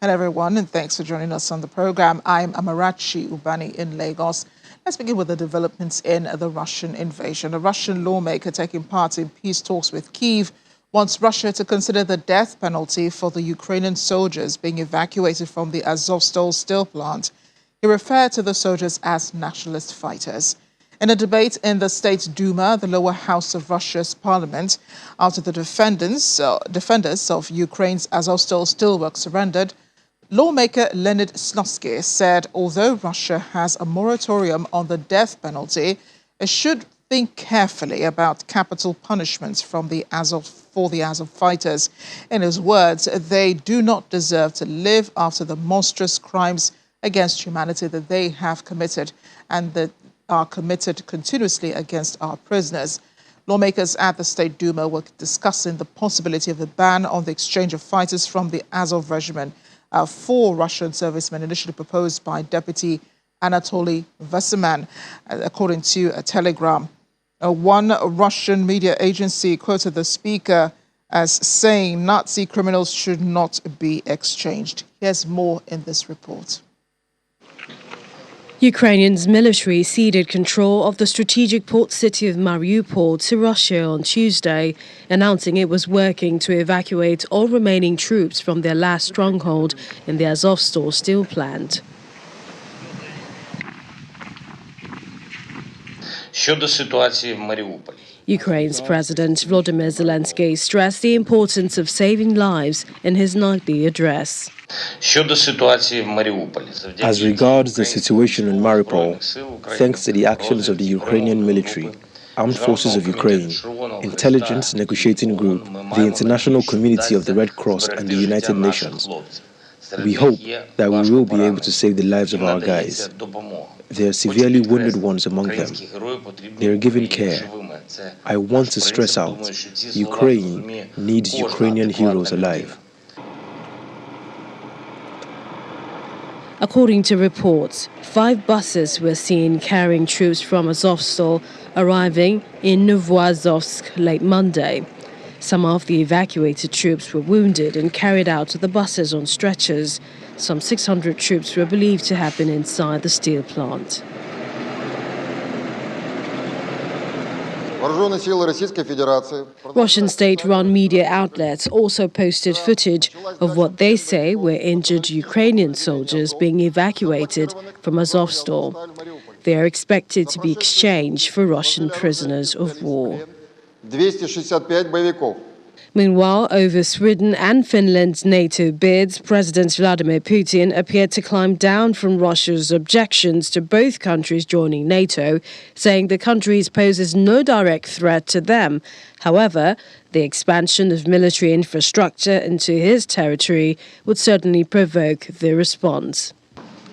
Hello, everyone, and thanks for joining us on the program. I'm Amarachi Ubani in Lagos. Let's begin with the developments in the Russian invasion. A Russian lawmaker taking part in peace talks with Kyiv wants Russia to consider the death penalty for the Ukrainian soldiers being evacuated from the Azovstal steel plant. He referred to the soldiers as nationalist fighters. In a debate in the State Duma, the lower house of Russia's parliament, after the defenders of Ukraine's Azovstal steelworks surrendered, lawmaker Leonid Snosky said although Russia has a moratorium on the death penalty, it should think carefully about capital punishments for the Azov fighters. In his words, they do not deserve to live after the monstrous crimes against humanity that they have committed and that are committed continuously against our prisoners. Lawmakers at the State Duma were discussing the possibility of a ban on the exchange of fighters from the Azov regiment for Russian servicemen, initially proposed by Deputy Anatoly Veseman, according to a telegram. One Russian media agency quoted the speaker as saying Nazi criminals should not be exchanged. Here's more in this report. Ukraine's military ceded control of the strategic port city of Mariupol to Russia on Tuesday, announcing it was working to evacuate all remaining troops from their last stronghold in the Azovstal steel plant. Ukraine's President Volodymyr Zelensky stressed the importance of saving lives in his nightly address. As regards the situation in Mariupol, thanks to the actions of the Ukrainian military, Armed Forces of Ukraine, Intelligence Negotiating Group, the international community of the Red Cross and the United Nations, we hope that we will be able to save the lives of our guys. There are severely wounded ones among them. They are given care. I want to stress out, Ukraine needs Ukrainian heroes alive. According to reports, 5 buses were seen carrying troops from Azovstal arriving in Novoazovsk late Monday. Some of the evacuated troops were wounded and carried out of the buses on stretchers. Some 600 troops were believed to have been inside the steel plant. Russian state-run media outlets also posted footage of what they say were injured Ukrainian soldiers being evacuated from Azovstal. They are expected to be exchanged for Russian prisoners of war. Meanwhile, over Sweden and Finland's NATO bids, President Vladimir Putin appeared to climb down from Russia's objections to both countries joining NATO, saying the countries poses no direct threat to them. However, the expansion of military infrastructure into his territory would certainly provoke the response.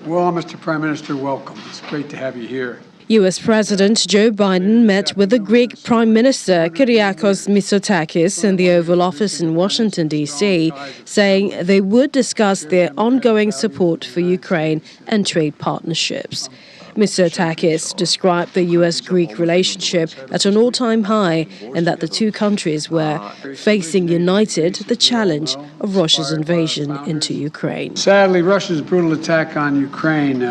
Well, Mr. Prime Minister, welcome. It's great to have you here. US President Joe Biden met with the Greek Prime Minister Kyriakos Mitsotakis in the Oval Office in Washington, D.C., saying they would discuss their ongoing support for Ukraine and trade partnerships. Mitsotakis described the US-Greek relationship at an all-time high and that the two countries were facing united the challenge of Russia's invasion into Ukraine. Sadly, Russia's brutal attack on Ukraine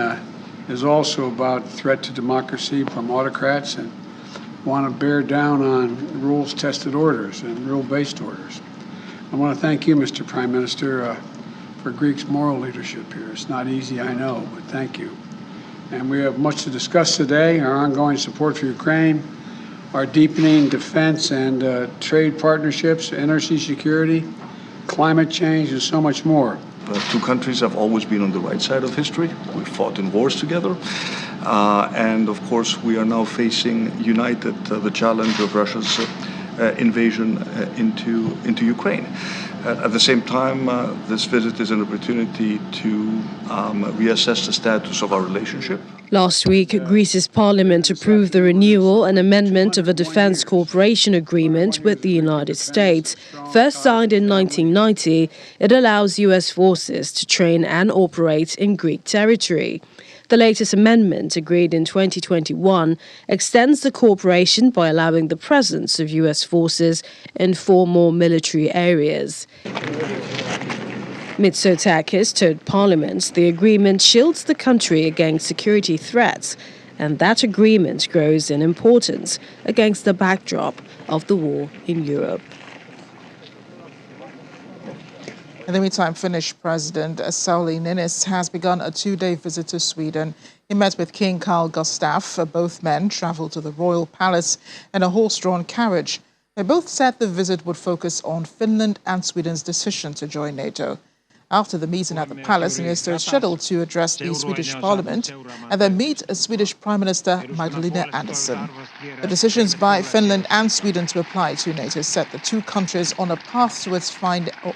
is also about threat to democracy from autocrats and want to bear down on rules-tested orders and rule-based orders. I want to thank you, Mr. Prime Minister, for Greece's moral leadership here. It's not easy, I know, but thank you. And we have much to discuss today, our ongoing support for Ukraine, our deepening defense and trade partnerships, energy security, climate change, and so much more. The two countries have always been on the right side of history. We've fought in wars together. And of course, we are now facing united the challenge of Russia's invasion into Ukraine. At the same time, this visit is an opportunity to reassess the status of our relationship. Last week, Greece's parliament approved the renewal and amendment of a defense cooperation agreement with the United States. First signed in 1990, it allows U.S. forces to train and operate in Greek territory. The latest amendment, agreed in 2021, extends the cooperation by allowing the presence of U.S. forces in 4 more military areas. Mitsotakis told Parliament the agreement shields the country against security threats, and that agreement grows in importance against the backdrop of the war in Europe. In the meantime, Finnish President Sauli Niinistö has begun a two-day visit to Sweden. He met with King Carl Gustaf. Both men travelled to the royal palace in a horse-drawn carriage. They both said the visit would focus on Finland and Sweden's decision to join NATO. After the meeting at the palace, Niinistö is scheduled to address the Swedish parliament and then meet Swedish Prime Minister Magdalena Andersson. The decisions by Finland and Sweden to apply to NATO set the two countries on a path towards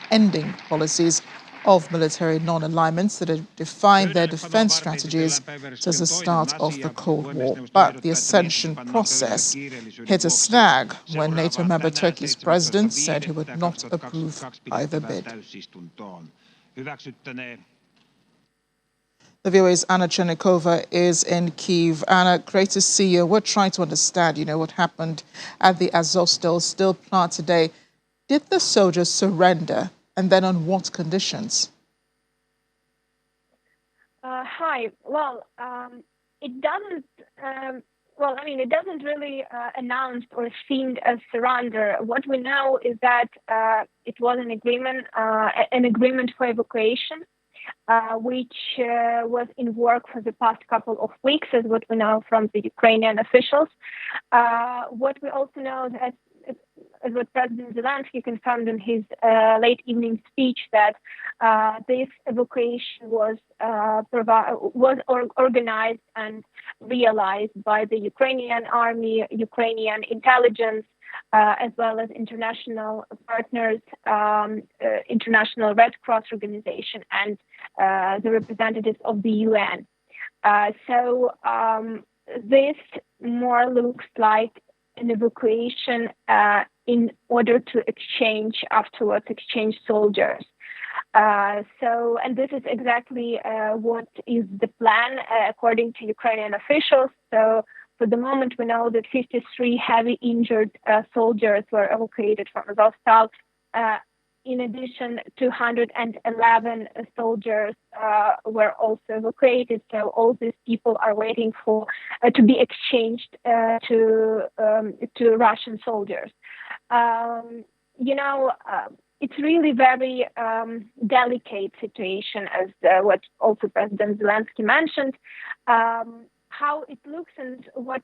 ending policies of military non-alignments that have defined their defence strategies since the start of the Cold War. But the accession process hit a snag when NATO member Turkey's president said he would not approve either bid. The VOA's Anna Chernikova is in Kyiv. Anna, great to see you. We're trying to understand, what happened at the Azovstal steel plant today. Did the soldiers surrender, and then on what conditions? Hi. Well, it doesn't. It doesn't really announce or seem a surrender. What we know is that it was an agreement for evacuation, which was in work for the past couple of weeks, is what we know from the Ukrainian officials. What we also know is what President Zelensky confirmed in his late evening speech, that this evacuation was organized and realized by the Ukrainian army, Ukrainian intelligence, as well as international partners, International Red Cross organization, and the representatives of the UN. This more looks like an evacuation in order to exchange soldiers. And this is exactly what is the plan, according to Ukrainian officials. So for the moment, we know that 53 heavy injured soldiers were evacuated from Azovstal. In addition, 211 soldiers were also evacuated. So all these people are waiting for to be exchanged to Russian soldiers. It's really very delicate situation, as what also President Zelensky mentioned. How it looks, and what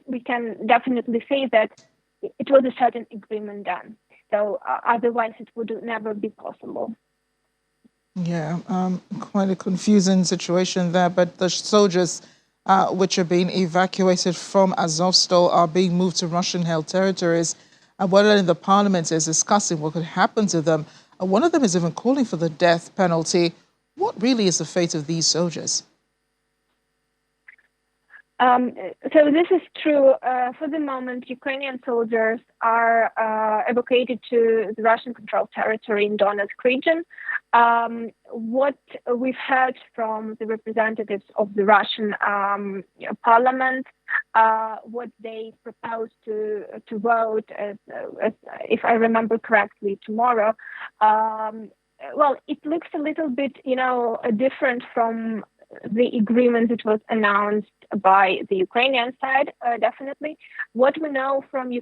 we can definitely say, that it was a certain agreement done. So otherwise it would never be possible. Yeah, quite a confusing situation there. But the soldiers which are being evacuated from Azovstal are being moved to Russian-held territories. One in the parliament is discussing what could happen to them. One of them is even calling for the death penalty. What really is the fate of these soldiers? So this is true. For the moment, Ukrainian soldiers are evacuated to the Russian-controlled territory in Donetsk region. What we've heard from the representatives of the Russian parliament, what they propose to vote, as if I remember correctly, tomorrow. It looks a little bit, different from the agreement that was announced by the Ukrainian side, definitely. What we know from the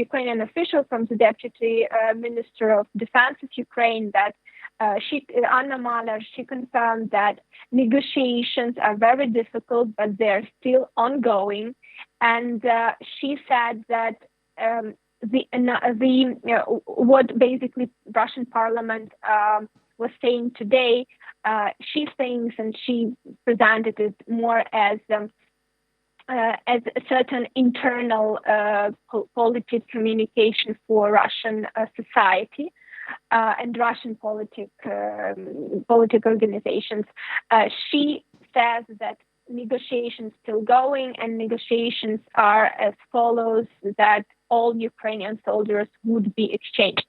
Ukrainian official, from the Deputy Minister of Defense of Ukraine, that Anna Maler, she confirmed that negotiations are very difficult, but they're still ongoing. And she said that what basically Russian Parliament was saying today, she thinks, and she presented it more as a certain internal politic communication for Russian society and Russian politic organizations. She says that negotiations still going, and negotiations are as follows: that all Ukrainian soldiers would be exchanged.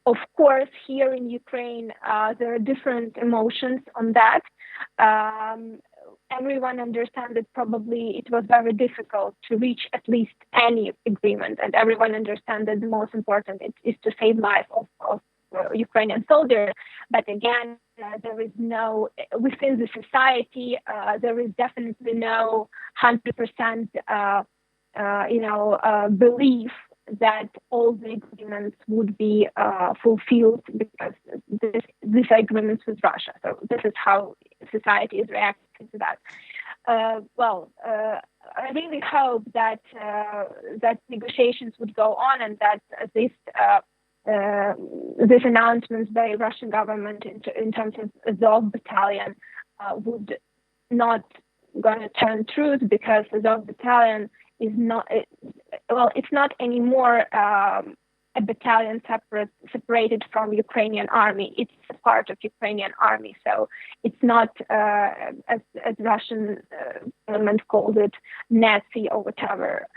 Of course, here in Ukraine, there are different emotions on that. Everyone understands that probably it was very difficult to reach at least any agreement, and everyone understands that the most important is to save life of Ukrainian soldiers. But again, there is no, within the society, there is definitely no 100% belief that all the agreements would be fulfilled because these agreements with Russia. So this is how society is reacting to that. I really hope that that negotiations would go on and that these announcements by Russian government in terms of Azov battalion would not going to turn truth, because Azov battalion is not it's not anymore a battalion separated from Ukrainian army. It's a part of Ukrainian army, so it's not as Russian government called it, Nazi or whatever.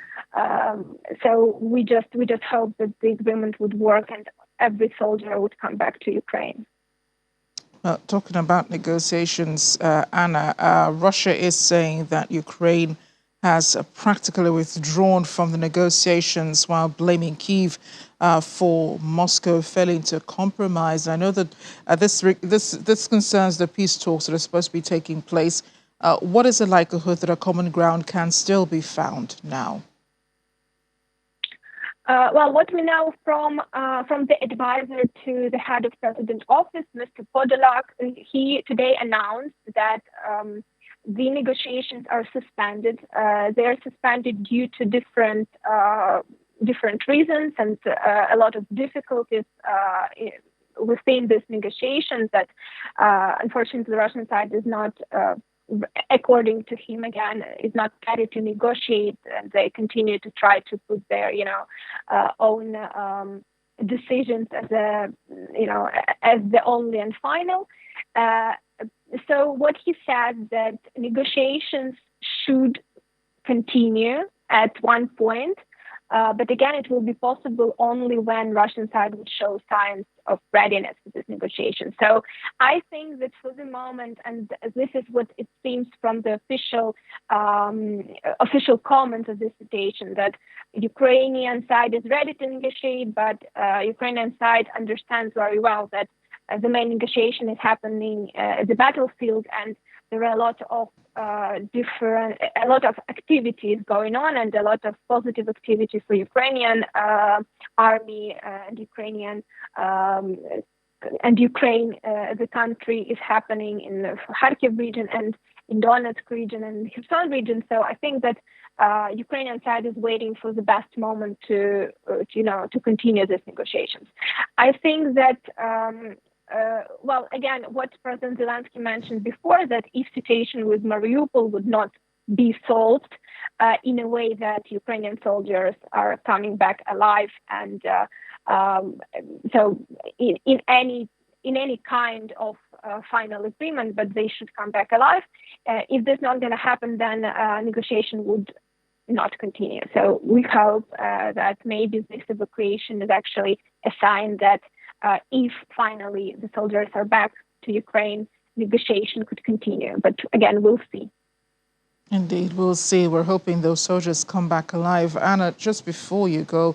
So we just hope that the agreement would work and every soldier would come back to Ukraine. Talking about negotiations, Anna, Russia is saying that Ukraine has practically withdrawn from the negotiations while blaming Kyiv for Moscow failing to compromise. I know that this concerns the peace talks that are supposed to be taking place. What is the likelihood that a common ground can still be found now? What we know from the advisor to the head of president office, Mr. Podolak, he today announced that the negotiations are suspended. They are suspended due to different reasons and a lot of difficulties within these negotiations that unfortunately the Russian side is not, according to him again, is not ready to negotiate, and they continue to try to put their own decisions as the only and final. So what he said, that negotiations should continue at one point, but again, it will be possible only when Russian side would show signs of readiness for this negotiation. So I think that for the moment, and this is what it seems from the official comments of this situation, that Ukrainian side is ready to negotiate, but Ukrainian side understands very well that the main negotiation is happening at the battlefield, and there are a lot of activities going on, and a lot of positive activity for Ukrainian army and Ukrainian and Ukraine. The country is happening in the Kharkiv region and in Donetsk region and Kherson region. So I think that Ukrainian side is waiting for the best moment to continue these negotiations. I think that. Again, what President Zelensky mentioned before, that if situation with Mariupol would not be solved in a way that Ukrainian soldiers are coming back alive, and so in any kind of final agreement, but they should come back alive. If that's not going to happen, then negotiation would not continue. So we hope that maybe this evacuation is actually a sign that if finally the soldiers are back to Ukraine, negotiation could continue. But again, we'll see. Indeed, we'll see. We're hoping those soldiers come back alive. Anna, just before you go,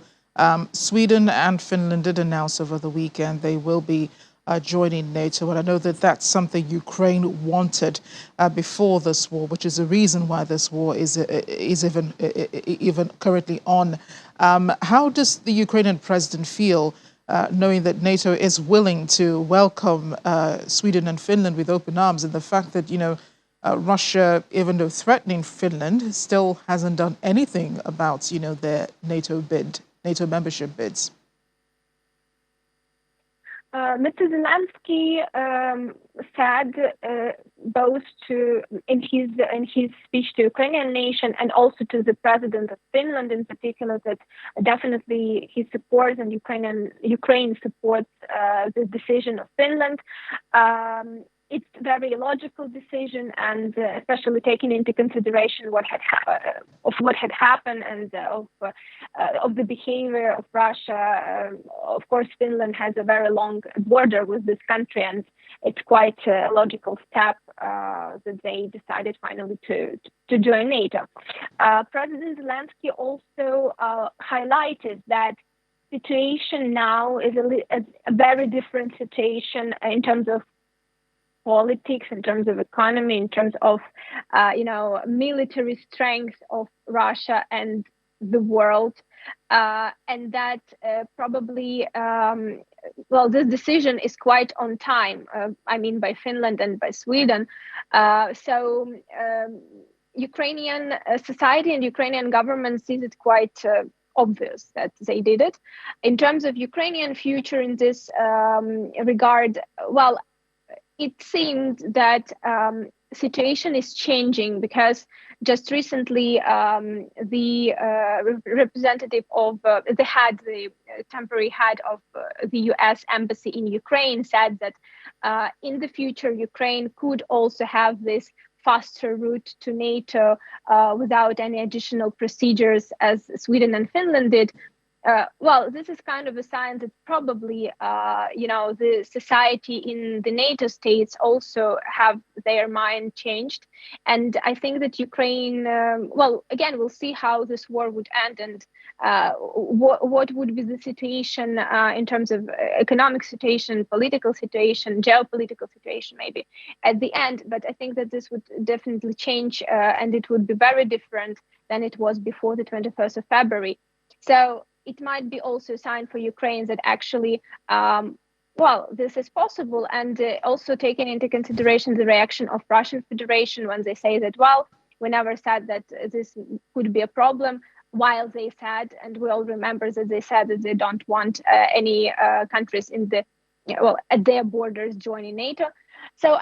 Sweden and Finland did announce over the weekend they will be joining NATO. And I know that that's something Ukraine wanted before this war, which is the reason why this war is even currently on. How does the Ukrainian president feel knowing that NATO is willing to welcome Sweden and Finland with open arms, and the fact that, Russia, even though threatening Finland, still hasn't done anything about, their NATO membership bids? Mr. Zelensky said both in his speech to Ukrainian nation and also to the president of Finland in particular, that definitely he supports and Ukraine supports the decision of Finland. It's a very logical decision, and especially taking into consideration what had happened and of the behavior of Russia. Of course, Finland has a very long border with this country, and it's quite a logical step that they decided finally to join NATO. President Zelensky also highlighted that situation now is a very different situation in terms of politics, in terms of economy, in terms of, military strength of Russia and the world. And that probably, this decision is quite on time. By Finland and by Sweden. So Ukrainian society and Ukrainian government sees it quite obvious that they did it. In terms of Ukrainian future in this regard, it seemed that situation is changing, because just recently the representative of the temporary head of the US embassy in Ukraine said that in the future Ukraine could also have this faster route to NATO without any additional procedures as Sweden and Finland did. This is kind of a sign that probably, the society in the NATO states also have their mind changed. And I think that Ukraine, again, we'll see how this war would end and what would be the situation in terms of economic situation, political situation, geopolitical situation, maybe at the end. But I think that this would definitely change and it would be very different than it was before the 21st of February. So it might be also a sign for Ukraine that actually, this is possible, and also taking into consideration the reaction of Russian Federation when they say that, we never said that this could be a problem, while they said, and we all remember that they said that they don't want any countries in the, at their borders joining NATO. So,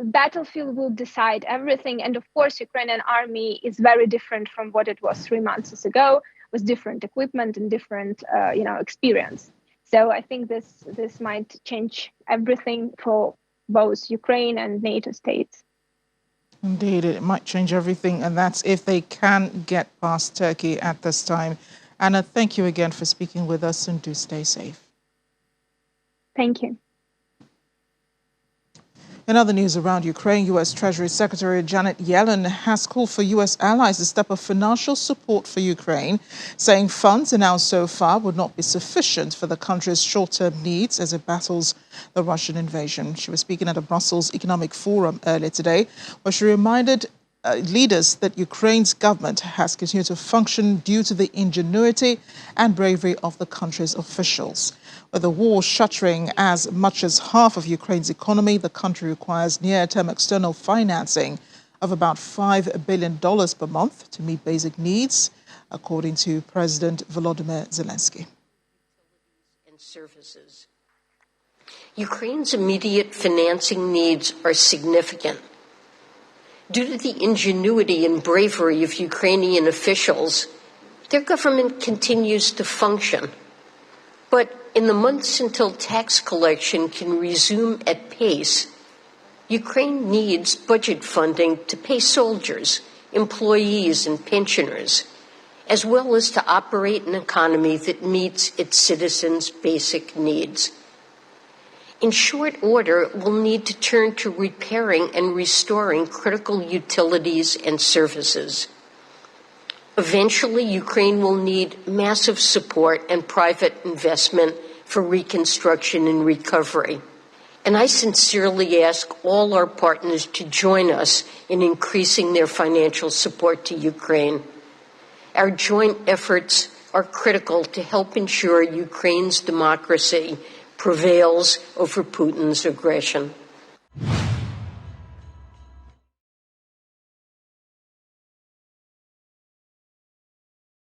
battlefield will decide everything. And of course, Ukrainian army is very different from what it was 3 months ago, with different equipment and different, experience. So I think this might change everything for both Ukraine and NATO states. Indeed, it might change everything, and that's if they can get past Turkey at this time. Anna, thank you again for speaking with us, and do stay safe. Thank you. In other news around Ukraine, U.S. Treasury Secretary Janet Yellen has called for U.S. allies to step up financial support for Ukraine, saying funds announced so far would not be sufficient for the country's short-term needs as it battles the Russian invasion. She was speaking at a Brussels Economic Forum earlier today, where she reminded leaders that Ukraine's government has continued to function due to the ingenuity and bravery of the country's officials. With the war shattering as much as half of Ukraine's economy, the country requires near-term external financing of about $5 billion per month to meet basic needs, according to President Volodymyr Zelensky. And services. Ukraine's immediate financing needs are significant. Due to the ingenuity and bravery of Ukrainian officials, their government continues to function. But in the months until tax collection can resume at pace, Ukraine needs budget funding to pay soldiers, employees, and pensioners, as well as to operate an economy that meets its citizens' basic needs. In short order, we'll need to turn to repairing and restoring critical utilities and services. Eventually, Ukraine will need massive support and private investment for reconstruction and recovery. And I sincerely ask all our partners to join us in increasing their financial support to Ukraine. Our joint efforts are critical to help ensure Ukraine's democracy prevails over Putin's aggression.